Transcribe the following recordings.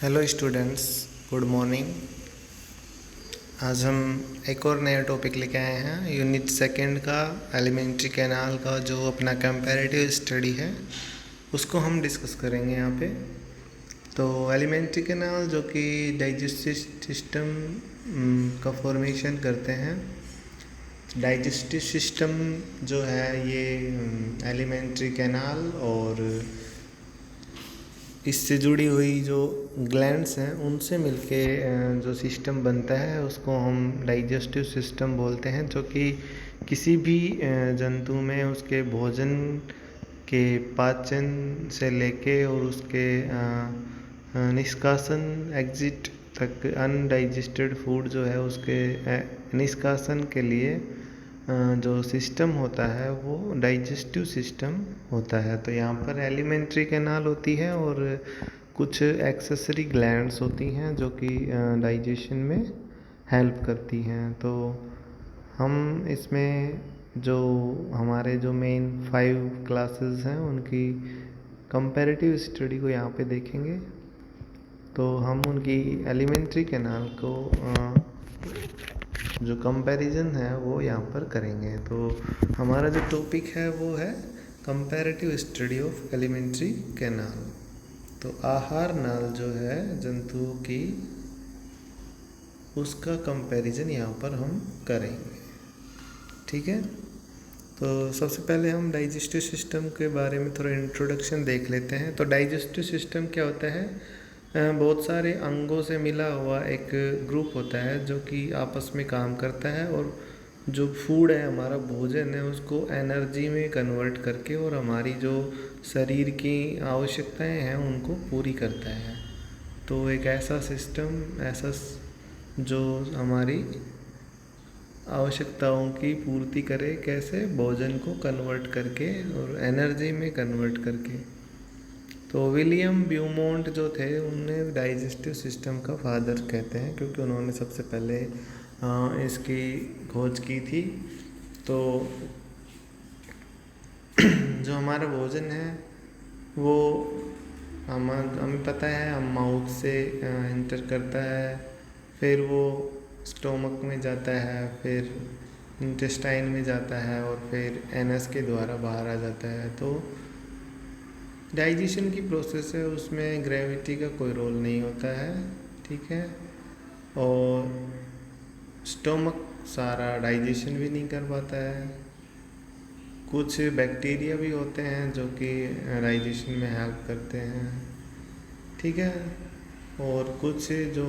Hello students, good morning. आज हम एक और नया टॉपिक लेके आए हैं। यूनिट सेकंड का एलिमेंट्री कैनाल का जो अपना कंपैरेटिव स्टडी है उसको हम डिस्कस करेंगे यहाँ पे। तो एलिमेंट्री कैनाल जो कि डाइजेस्टिव सिस्टम का फॉर्मेशन करते हैं। डाइजेस्टिव सिस्टम जो है ये एलिमेंट्री कैनाल और इससे जुड़ी हुई जो ग्लैंड्स हैं उनसे मिलके जो सिस्टम बनता है उसको हम डाइजेस्टिव सिस्टम बोलते हैं, जो कि किसी भी जंतु में उसके भोजन के पाचन से लेके और उसके निष्कासन एग्जिट तक अनडाइजेस्टेड फूड जो है उसके निष्कासन के लिए जो सिस्टम होता है वो डाइजेस्टिव सिस्टम होता है। तो यहाँ पर एलिमेंट्री कैनाल होती है और कुछ एक्सेसरी ग्लैंड्स होती हैं जो कि डाइजेशन में हेल्प करती हैं। तो हम इसमें जो हमारे जो मेन 5 क्लासेस हैं उनकी कंपैरेटिव स्टडी को यहाँ पे देखेंगे। तो हम उनकी एलिमेंट्री कैनाल को जो कंपैरिजन है वो यहाँ पर करेंगे। तो हमारा जो टॉपिक है वो है comparative study of alimentary canal. तो आहार नाल जो है जंतुओं की उसका कंपैरिजन यहाँ पर हम करेंगे, ठीक है। तो सबसे पहले हम डाइजेस्टिव सिस्टम के बारे में थोड़ा इंट्रोडक्शन देख लेते हैं। तो डाइजेस्टिव सिस्टम क्या होता है? बहुत सारे अंगों से मिला हुआ एक ग्रुप होता है जो कि आपस में काम करता है और जो फूड है, हमारा भोजन है, उसको एनर्जी में कन्वर्ट करके और हमारी जो शरीर की आवश्यकताएं हैं उनको पूरी करता है। तो एक ऐसा सिस्टम, जो हमारी आवश्यकताओं की पूर्ति करे, कैसे? भोजन को कन्वर्ट करके और एनर्जी में कन्वर्ट करके। तो विलियम ब्यूमोंट जो थे उन्हें डाइजेस्टिव सिस्टम का फादर कहते हैं, क्योंकि उन्होंने सबसे पहले इसकी खोज की थी। तो जो हमारा भोजन है वो हमें पता है, हम माउथ से इंटर करता है, फिर वो स्टोमक में जाता है, फिर इंटेस्टाइन में जाता है और फिर एनस के द्वारा बाहर आ जाता है। तो डाइजेशन की प्रोसेस है, उसमें ग्रेविटी का कोई रोल नहीं होता है, ठीक है। और स्टोमक सारा डाइजेशन भी नहीं कर पाता है। कुछ बैक्टीरिया भी होते हैं जो कि डाइजेशन में हेल्प करते हैं, ठीक है। और कुछ जो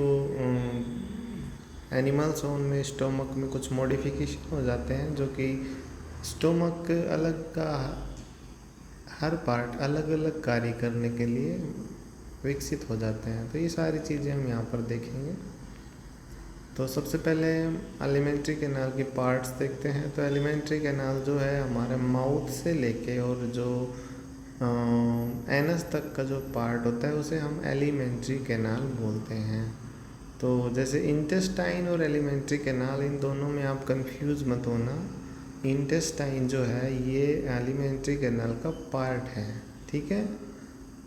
एनिमल्स हैं उनमें स्टोमक में कुछ मॉडिफिकेशन हो जाते हैं, जो कि स्टोमक अलग का हर पार्ट अलग अलग कार्य करने के लिए विकसित हो जाते हैं। तो ये सारी चीज़ें हम यहाँ पर देखेंगे। तो सबसे पहले एलिमेंट्री कैनाल के पार्ट्स देखते हैं। तो एलिमेंट्री कैनाल जो है हमारे माउथ से लेके और जो एनस तक का जो पार्ट होता है उसे हम एलिमेंट्री कैनाल बोलते हैं। तो जैसे इंटेस्टाइन और एलिमेंट्री कैनाल, इन दोनों में आप कंफ्यूज मत होना। इंटेस्टाइन जो है ये एलिमेंट्री कैनाल का पार्ट है, ठीक है,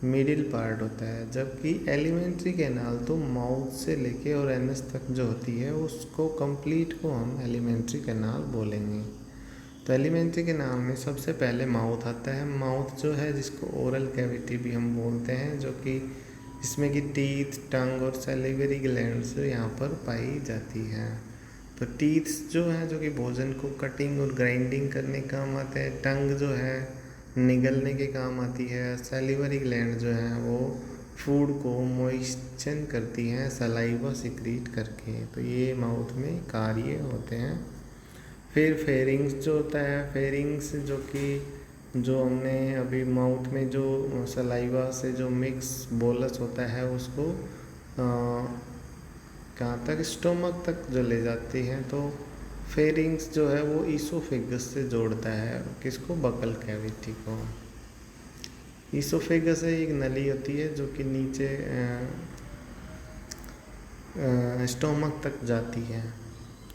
मिडिल पार्ट होता है। जबकि एलिमेंट्री कैनाल तो माउथ से लेके और एनस तक जो होती है उसको कंप्लीट को हम एलिमेंट्री कैनाल बोलेंगे। तो एलिमेंट्री कैनाल में सबसे पहले माउथ आता है। माउथ जो है जिसको ओरल कैविटी भी हम बोलते हैं, जो कि इसमें कि टीथ, टंग और सैलिवरी ग्लैंड्स यहाँ पर पाई जाती है। तो टीथ्स जो है जो कि भोजन को कटिंग और ग्राइंडिंग करने के काम आते हैं। टंग जो है निगलने के काम आती है। सैलिवरी ग्लैंड जो है वो फूड को मॉइस्चर करती हैं सलाइवा सिक्रीट करके। तो ये माउथ में कार्य होते हैं। फिर फेरिंग्स जो होता है, फेरिंग्स जो कि जो हमने अभी माउथ में जो सलाइवा से जो मिक्स बोलस होता है उसको कहाँ तक, स्टोमक तक जो ले जाती हैं। तो फेरिंग्स जो है वो ईसोफेगस से जोड़ता है, किसको? बकल कैविटी को। ईसोफेगस एक नली होती है जो कि नीचे स्टोमक तक जाती है,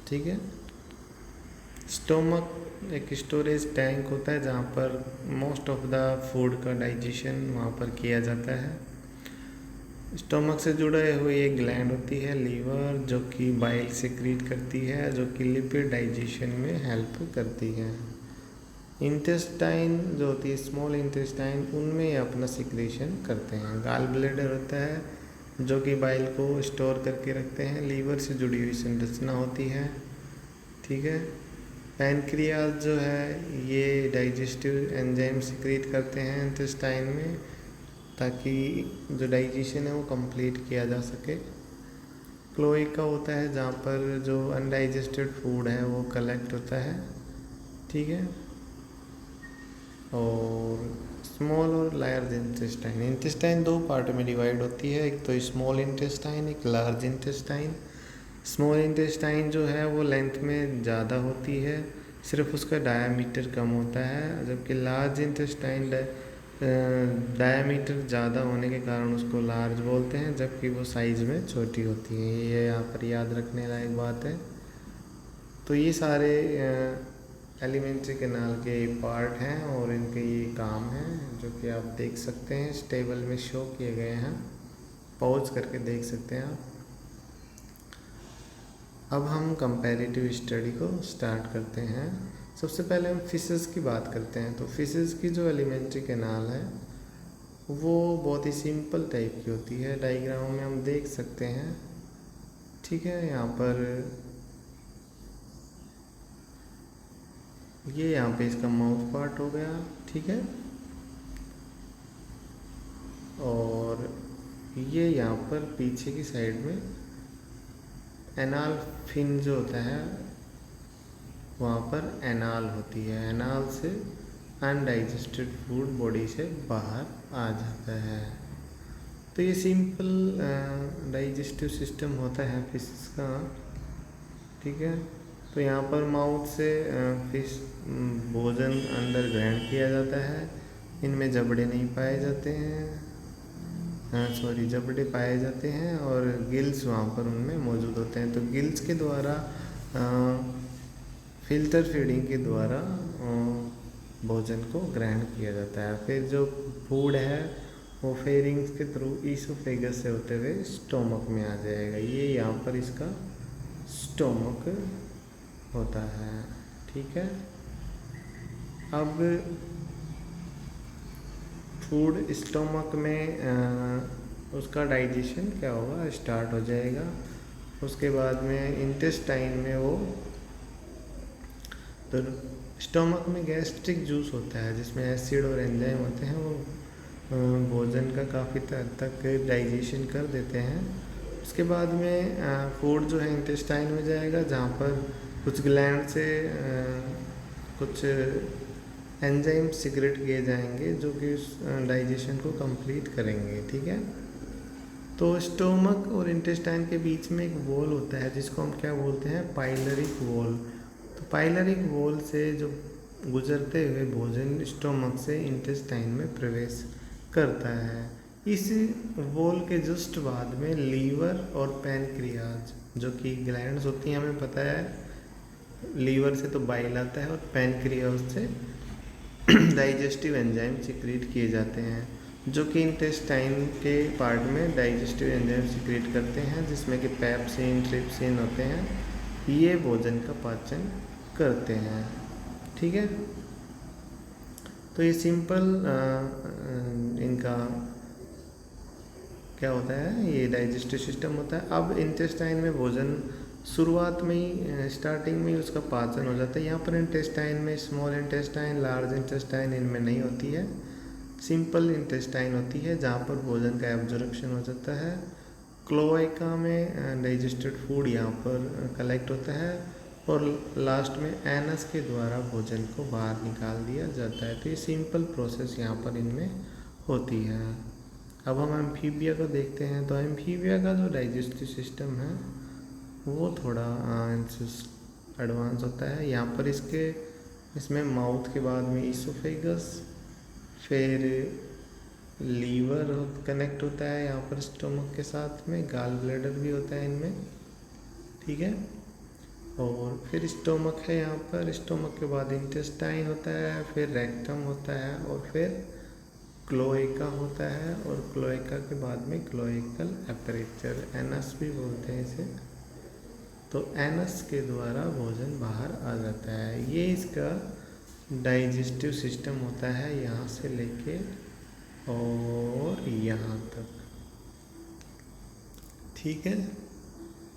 ठीक है। स्टोमक एक स्टोरेज टैंक होता है जहाँ पर मोस्ट ऑफ द फूड का डाइजेशन वहाँ पर किया जाता है। स्टोमक से जुड़े हुए एक ग्लैंड होती है लीवर, जो कि बाइल सिक्रीट करती है, जो कि लिपिड डाइजेशन में हेल्प करती है। इंटेस्टाइन जो होती है, स्मॉल इंटेस्टाइन, उनमें ये अपना सिक्रेशन करते हैं। गाल ब्लैडर होता है जो कि बाइल को स्टोर करके रखते हैं। लीवर से जुड़ी हुई संरचना होती है, ठीक है। पैनक्रियाज जो है ये डाइजेस्टिव एंजाइम सिक्रीट करते हैं इंटेस्टाइन में, ताकि जो डाइजेशन है वो कंप्लीट किया जा सके। क्लोएका होता है जहाँ पर जो अनडाइजेस्टेड फूड है वो कलेक्ट होता है, ठीक है। और स्मॉल और लार्ज इंटेस्टाइन, इंटेस्टाइन दो पार्ट में डिवाइड होती है, एक तो स्मॉल इंटेस्टाइन, एक लार्ज इंटेस्टाइन। स्मॉल इंटेस्टाइन जो है वो लेंथ में ज़्यादा होती है, सिर्फ उसका डायामीटर कम होता है, जबकि लार्ज इंटेस्टाइन डायामीटर ज़्यादा होने के कारण उसको लार्ज बोलते हैं, जबकि वो साइज़ में छोटी होती है। ये यहाँ पर याद रखने लायक बात है। तो ये सारे एलिमेंट्री कैनाल के पार्ट हैं और इनके ये काम हैं, जो कि आप देख सकते हैं इस टेबल में शो किए गए हैं। पॉज करके देख सकते हैं आप। अब हम कंपैरेटिव स्टडी को स्टार्ट करते हैं। सबसे पहले हम फिशेस की बात करते हैं। तो फिशेस की जो एलिमेंट्री कैनाल है वो बहुत ही सिंपल टाइप की होती है, डायग्राम में हम देख सकते हैं, ठीक है। यहाँ पर ये यहाँ पे इसका माउथ पार्ट हो गया, ठीक है। और ये यहाँ पर पीछे की साइड में एनाल फिन जो होता है वहाँ पर एनाल होती है। एनाल से अनडाइजेस्टेड फूड बॉडी से बाहर आ जाता है। तो ये सिंपल डाइजेस्टिव सिस्टम होता है फिश का, ठीक है। तो यहाँ पर माउथ से फिश भोजन अंदर ग्रहण किया जाता है। इनमें जबड़े नहीं पाए जाते हैं, जबड़े पाए जाते हैं, और गिल्स वहाँ पर उनमें मौजूद होते हैं। तो गिल्स के द्वारा फिल्टर फीडिंग के द्वारा भोजन को ग्रहण किया जाता है। फिर जो फूड है वो फेरिंग्स के थ्रू ईसोफेगस से होते हुए स्टोमक में आ जाएगा। ये यहाँ पर इसका स्टोमक होता है, ठीक है। अब फूड स्टोमक में उसका डाइजेशन क्या होगा, स्टार्ट हो जाएगा। उसके बाद में इंटेस्टाइन में वो, तो स्टोमक में गैस्ट्रिक जूस होता है जिसमें एसिड और एंजाइम होते हैं, वो भोजन का काफ़ी हद तक डाइजेशन कर देते हैं। उसके बाद में फूड जो है इंटेस्टाइन में जाएगा, जहाँ पर कुछ ग्लैंड से कुछ एंजाइम सिक्रेट किए जाएंगे जो कि उस डाइजेशन को कंप्लीट करेंगे, ठीक है। तो स्टोमक और इंटेस्टाइन के बीच में एक वॉल होता है जिसको हम क्या बोलते हैं, पाइलरिक वॉल। तो पाइलरिक वॉल से जो गुजरते हुए भोजन स्टोमक से इंटेस्टाइन में प्रवेश करता है। इस वॉल के जस्ट बाद में लीवर और पैनक्रियाज जो कि ग्लैंड्स होती हैं, हमें पता है लीवर से तो बाइल आता है और पैनक्रियाज से डाइजेस्टिव एंजाइम सिक्रीट किए जाते हैं, जो कि इंटेस्टाइन के पार्ट में डाइजेस्टिव एंजाइम सिक्रीट करते हैं, जिसमें कि पेप्सिन, ट्रिप्सिन होते हैं। ये भोजन का पाचन करते हैं, ठीक है। तो ये सिंपल इनका क्या होता है, ये डाइजेस्टिव सिस्टम होता है। अब इंटेस्टाइन में भोजन शुरुआत में ही, स्टार्टिंग में ही उसका पाचन हो जाता है। यहाँ पर इंटेस्टाइन में स्मॉल इंटेस्टाइन, लार्ज इंटेस्टाइन इनमें नहीं होती है, सिंपल इंटेस्टाइन होती है जहाँ पर भोजन का एब्जॉर्प्शन हो जाता है। क्लोएका में डाइजेस्टेड फूड यहाँ पर कलेक्ट होता है और लास्ट में एनस के द्वारा भोजन को बाहर निकाल दिया जाता है। तो ये सिंपल प्रोसेस यहाँ पर इनमें होती है। अब हम एम्फीबिया को देखते हैं। तो एम्फीबिया का जो डाइजेस्टिव सिस्टम है वो थोड़ा एडवांस होता है। यहाँ पर इसमें माउथ के बाद में ईसोफेगस, फिर लीवर कनेक्ट होता है यहाँ पर स्टोमक के साथ में, गाल ब्लैडर भी होता है इनमें, ठीक है। और फिर स्टोमक है यहाँ पर, स्टोमक के बाद इंटेस्टाइन होता है, फिर रेक्टम होता है और फिर क्लोएका होता है और क्लोएका के बाद में क्लोएकल एपरेचर, एनस भी बोलते हैं इसे। तो एनस के द्वारा भोजन बाहर आ जाता है। ये इसका डाइजेस्टिव सिस्टम होता है, यहाँ से लेके और यहाँ तक। ठीक है,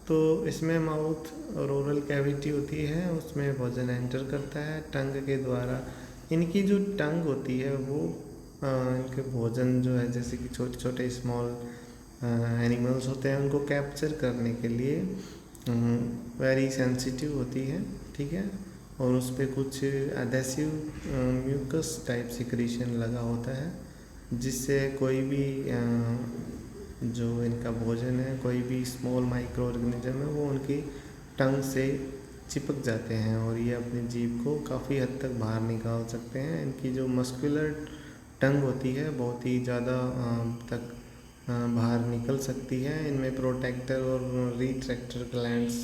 तो इसमें माउथ और ओरल कैविटी होती है, उसमें भोजन एंटर करता है टंग के द्वारा। इनकी जो टंग होती है वो इनके भोजन जो है, जैसे कि छोटे छोटे स्मॉल एनिमल्स होते हैं, उनको कैप्चर करने के लिए वेरी सेंसिटिव होती है। ठीक है, और उस पर कुछ एडेसिव म्यूकस टाइप सिक्रीशन लगा होता है, जिससे कोई भी जो इनका भोजन है, कोई भी स्मॉल माइक्रो ऑर्गेनिज्म है, वो उनकी टंग से चिपक जाते हैं और ये अपनी जीभ को काफ़ी हद तक बाहर निकाल सकते हैं। इनकी जो मस्कुलर टंग होती है बहुत ही ज़्यादा तक बाहर निकल सकती है। इनमें प्रोटेक्टर और रिट्रैक्टर ग्लैंड्स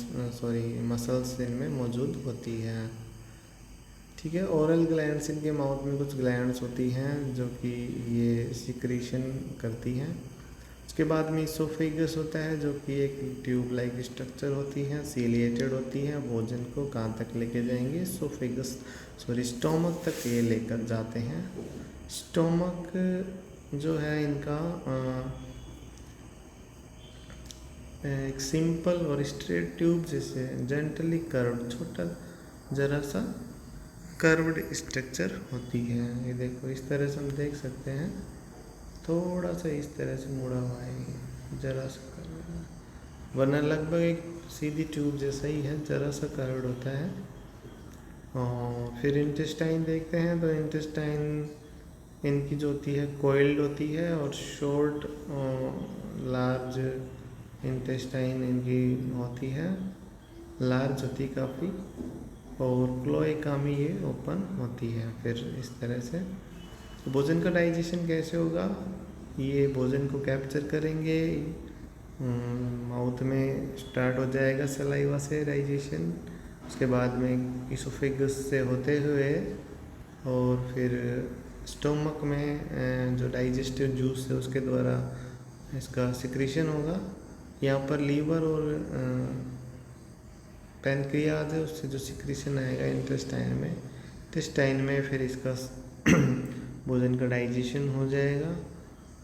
मसल्स इनमें मौजूद होती है। ठीक है, ओरल ग्लैंड्स, इनके माउथ में कुछ ग्लैंड्स होती हैं जो कि ये सिक्रीशन करती हैं। उसके बाद में इसोफेगस होता है, जो कि एक ट्यूब लाइक स्ट्रक्चर होती है, सीलिएटेड होती है। भोजन को कहाँ तक लेके जाएंगे? स्टोमक तक ये लेकर जाते हैं। स्टोमक जो है इनका एक सिंपल और स्ट्रेट ट्यूब जैसे जेंटली कर्व्ड, छोटा जरा सा कर्व्ड स्ट्रक्चर होती है। ये देखो, इस तरह से हम देख सकते हैं, थोड़ा सा इस तरह से मुड़ा हुआ है, जरा सा कर्व्ड, वरना लगभग एक सीधी ट्यूब जैसा ही है, जरा सा कर्व्ड होता है। और फिर इंटेस्टाइन देखते हैं, तो इंटेस्टाइन इनकी जो होती है कोइल्ड होती है और शॉर्ट लार्ज इंटेस्टाइन इनकी होती है, लार्ज होती काफ़ी, और क्लोएका में ये ओपन होती है। फिर इस तरह से भोजन का डाइजेशन कैसे होगा? ये भोजन को कैप्चर करेंगे, माउथ में स्टार्ट हो जाएगा सलाइवा से डाइजेशन, उसके बाद में इसोफेगस से होते हुए और फिर स्टोमक में जो डाइजेस्टिव जूस है उसके द्वारा इसका सिक्रीशन होगा। यहाँ पर लीवर और पैनक्रियाज है, उससे जो सिक्रीशन आएगा इंटेस्टाइन में फिर इसका भोजन का डाइजेशन हो जाएगा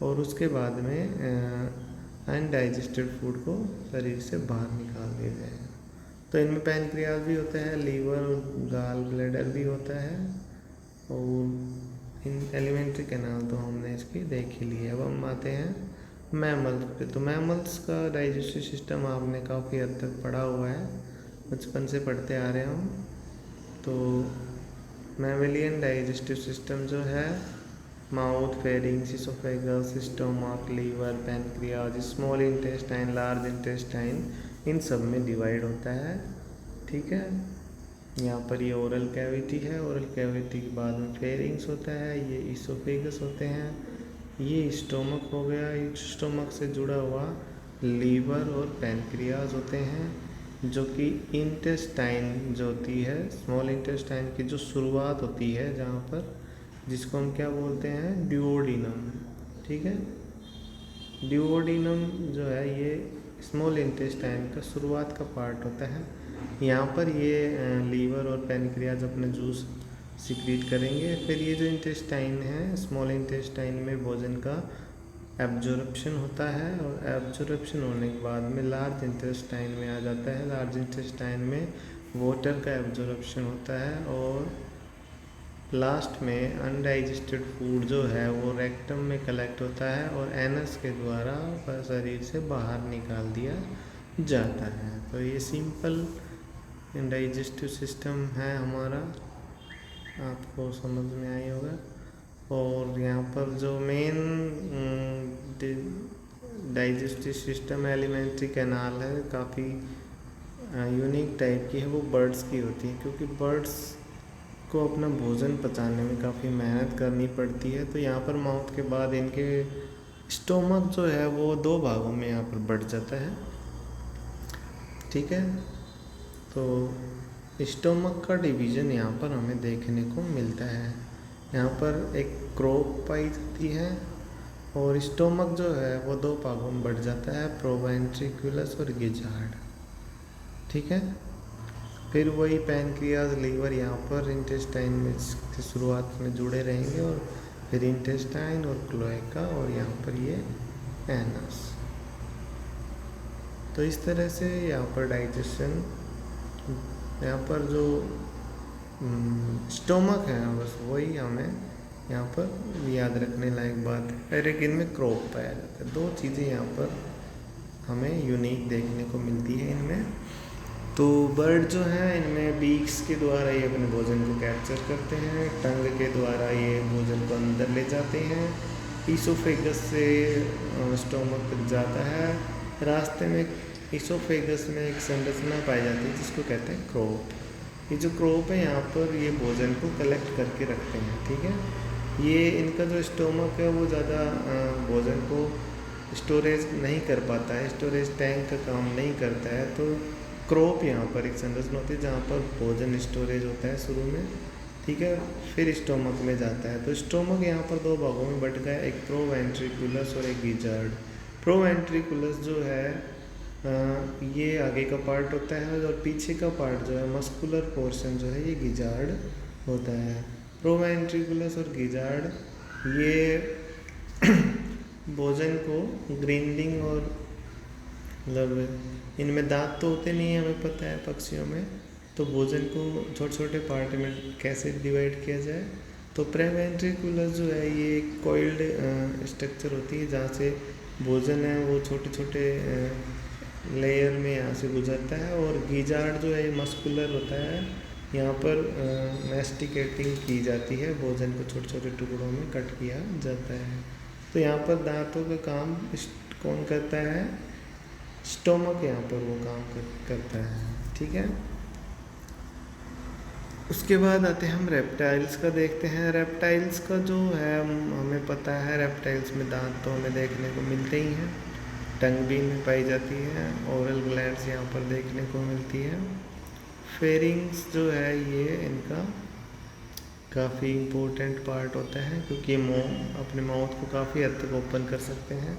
और उसके बाद में अनडाइजेस्टेड फूड को शरीर से बाहर निकाल दिया जाएगा। तो इनमें पैनक्रियाज भी होता है, लीवर और गाल ब्लैडर भी होता है, और इन एलिमेंट्री कैनाल तो हमने इसकी देख ही ली है। अब हम आते हैं मैमल्स पे। तो मैमल्स का डाइजेस्टिव सिस्टम आपने काफ़ी हद तक पढ़ा हुआ है, बचपन से पढ़ते आ रहे हम। तो मैमेलियन डाइजेस्टिव सिस्टम जो है, mouth, pharynx, oesophagus, stomach, liver, pancreas, small intestine, large intestine, इन सब में डिवाइड होता है। ठीक है, यहाँ पर ये ओरल कैविटी है, ओरल कैविटी के बाद में फेरिंग्स होता है, ये इसोफेगस होते हैं, ये स्टोमक हो गया, स्टोमक से जुड़ा हुआ लीवर और पैनक्रियाज होते हैं, जो कि इंटेस्टाइन जो होती है, स्मॉल इंटेस्टाइन की जो शुरुआत होती है, जहाँ पर जिसको हम क्या बोलते हैं, ड्यूओडिनम। ठीक है, ड्यूओडिनम जो है ये स्मॉल इंटेस्टाइन का शुरुआत का पार्ट होता है। यहाँ पर ये लीवर और पैनक्रियाज अपना जूस सिक्रीट करेंगे। फिर ये जो इंटेस्टाइन है, स्मॉल इंटेस्टाइन में भोजन का एब्जॉर्प्शन होता है, और एब्जॉर्प्शन होने के बाद में लार्ज इंटेस्टाइन में आ जाता है। लार्ज इंटेस्टाइन में वाटर का एब्जॉर्प्शन होता है, और लास्ट में अनडाइजेस्टेड फूड जो है वो रेक्टम में कलेक्ट होता है और एनस के द्वारा शरीर से बाहर निकाल दिया जाता है। तो ये सिंपल डाइजेस्टिव सिस्टम है हमारा, आपको समझ में आई होगा। और यहाँ पर जो main digestive system alimentary canal है, काफ़ी यूनिक टाइप की है, वो बर्ड्स की होती है, क्योंकि बर्ड्स को अपना भोजन पचाने में काफ़ी मेहनत करनी पड़ती है। तो यहाँ पर माउथ के बाद इनके स्टोमक जो है वो 2 भागों में यहाँ पर बढ़ जाता है। ठीक है, तो स्टोमक का डिवीज़न यहाँ पर हमें देखने को मिलता है। यहाँ पर एक क्रोप पाई जाती है और स्टोमक जो है वो दो भागों में बढ़ जाता है, प्रोवेंट्रिकुलस और गिजार्ड। ठीक है, फिर वही पैनक्रियाज लीवर यहाँ पर इंटेस्टाइन में की शुरुआत में जुड़े रहेंगे और फिर इंटेस्टाइन और क्लोएका और यहाँ पर ये एनस। तो इस तरह से यहाँ पर डाइजेशन, यहाँ पर जो स्टोमक है बस वही हमें यहाँ पर याद रखने लायक बात है। और एक इनमें क्रोप पाया जाता है। दो चीज़ें यहाँ पर हमें यूनिक देखने को मिलती है इनमें। तो बर्ड जो है इनमें बीक्स के द्वारा ये अपने भोजन को कैप्चर करते हैं, टंग के द्वारा ये भोजन को अंदर ले जाते हैं, ईसोफेगस से स्टोमक तक जाता है। रास्ते में ईसोफेगस में एक संरचना पाई जाती है जिसको कहते हैं क्रोप। ये जो क्रोप है यहाँ पर ये भोजन को कलेक्ट करके रखते हैं। ठीक है, ये इनका जो स्टोमक है वो ज़्यादा भोजन को स्टोरेज नहीं कर पाता है, स्टोरेज टैंक का काम नहीं करता है। तो क्रोप यहाँ पर एक संरचना होती है जहाँ पर भोजन स्टोरेज होता है शुरू में। ठीक है, फिर स्टोमक में जाता है। तो स्टोमक यहाँ पर दो भागों में बट गया, एक प्रोवेंट्रिकुलस और एक गिजार्ड। प्रोवेंट्रिकुलस जो है ये आगे का पार्ट होता है और पीछे का पार्ट जो है मस्कुलर पोर्शन जो है ये गिजार्ड होता है। प्रोवेंट्रिकुलस और गिजार्ड ये भोजन को ग्राइंडिंग और मतलब इनमें दांत तो होते नहीं है, हमें पता है पक्षियों में। तो भोजन को छोटे छोटे पार्ट में कैसे डिवाइड किया जाए, तो प्रोवेंट्रिकुलस जो है ये एक कॉइल्ड स्ट्रक्चर होती है जहाँ से भोजन है वो छोटे छोटे लेयर में यहाँ से गुजरता है। और गिजार्ड जो है ये मस्कुलर होता है, यहाँ पर मैस्टिकेटिंग की जाती है, भोजन को छोटे छोटे टुकड़ों में कट किया जाता है। तो यहाँ पर दांतों का काम कौन करता है, स्टोमक यहाँ पर वो काम करता है। ठीक है, उसके बाद आते हैं हम रेप्टाइल्स का देखते हैं। रेप्टाइल्स का जो है हमें पता है रेप्टाइल्स में दांत तो हमें देखने को मिलते ही हैं, टंग भी में पाई जाती है, ओरल ग्लैंड्स यहाँ पर देखने को मिलती है। फेरिंग्स जो है ये इनका काफ़ी इम्पोर्टेंट पार्ट होता है क्योंकि ये अपने माउथ को काफ़ी हद तक ओपन कर सकते हैं।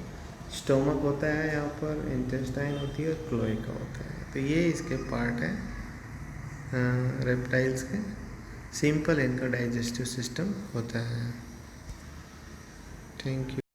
स्टोमक होता है यहाँ पर, इंटेस्टाइन होती है और क्लोएका होता है। तो ये इसके पार्ट हैं रेप्टाइल्स के। सिंपल इनका डाइजेस्टिव सिस्टम होता है। Thank you.